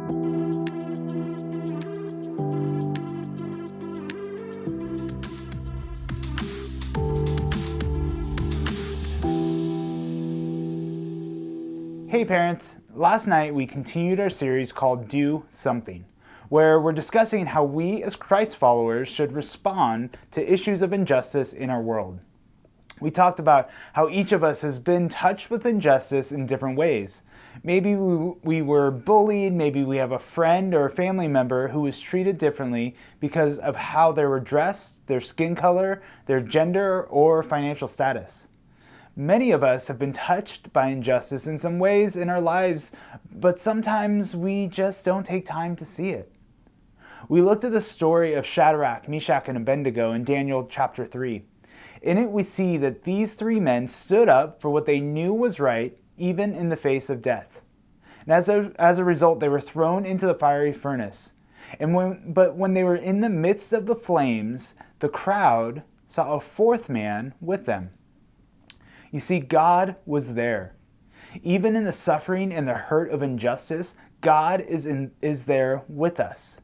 Hey parents! Last night we continued our series called Do Something, where we're discussing how we as Christ followers should respond to issues of injustice in our world. We talked about how each of us has been touched with injustice in different ways. Maybe we were bullied, maybe we have a friend or a family member who was treated differently because of how they were dressed, their skin color, their gender, or financial status. Many of us have been touched by injustice in some ways in our lives, but sometimes we just don't take time to see it. We looked at the story of Shadrach, Meshach, and Abednego in Daniel chapter 3. In it we see that these three men stood up for what they knew was right, even in the face of death. And as a result, they were thrown into the fiery furnace. But when they were in the midst of the flames, the crowd saw a fourth man with them. You see, God was there. Even in the suffering and the hurt of injustice, God is there with us.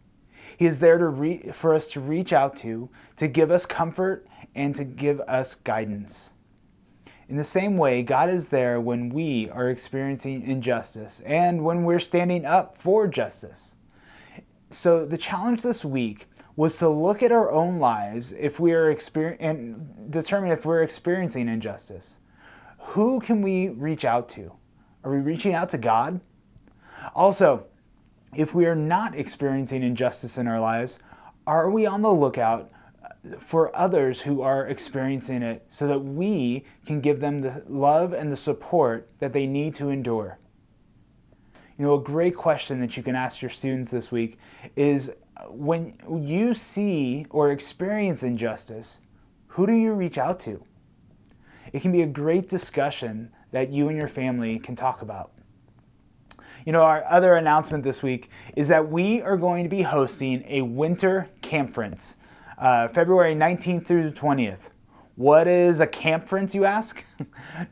He is there for us to reach out to give us comfort, and to give us guidance. In the same way, God is there when we are experiencing injustice and when we're standing up for justice. So the challenge this week was to look at our own lives and determine if we're experiencing injustice. Who can we reach out to? Are we reaching out to God? Also, if we are not experiencing injustice in our lives, are we on the lookout for others who are experiencing it so that we can give them the love and the support that they need to endure? You know, a great question that you can ask your students this week is, when you see or experience injustice, who do you reach out to? It can be a great discussion that you and your family can talk about. You know, our other announcement this week is that we are going to be hosting a winter campference, February 19th through the 20th. What is a campference, you ask?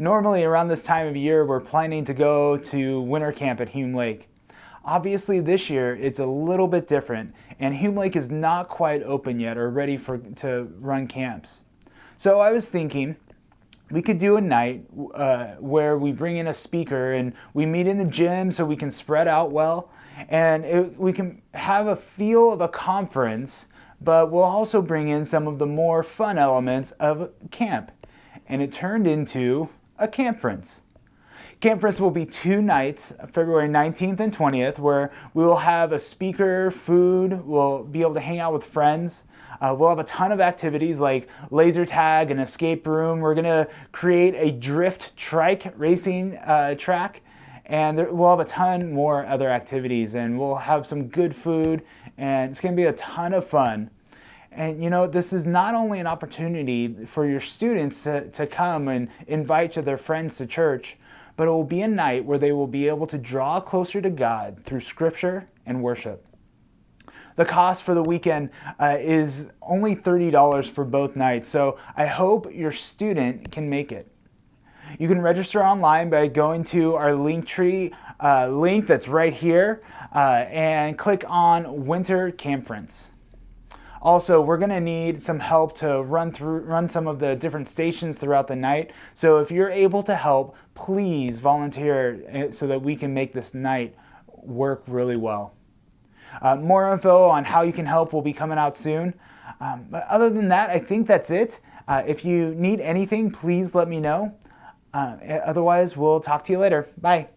Normally around this time of year, we're planning to go to winter camp at Hume Lake. Obviously this year, it's a little bit different, and Hume Lake is not quite open yet or ready to run camps. So I was thinking, we could do a night where we bring in a speaker and we meet in the gym so we can spread out well, and we can have a feel of a conference, but we'll also bring in some of the more fun elements of camp. And it turned into a campference. Campference will be 2 nights, February 19th and 20th, where we will have a speaker, food, we'll be able to hang out with friends. We'll have a ton of activities like laser tag and escape room. We're going to create a drift trike racing track, and we'll have a ton more other activities, and we'll have some good food, and it's going to be a ton of fun. And you know, this is not only an opportunity for your students to come and invite their friends to church, but it will be a night where they will be able to draw closer to God through scripture and worship. The cost for the weekend is only $30 for both nights, so I hope your student can make it. You can register online by going to our Linktree link that's right here and click on Winter Campference. Also, we're going to need some help to run some of the different stations throughout the night. So if you're able to help, please volunteer so that we can make this night work really well. More info on how you can help will be coming out soon. But other than that, I think that's it. If you need anything, please let me know. Otherwise, we'll talk to you later. Bye.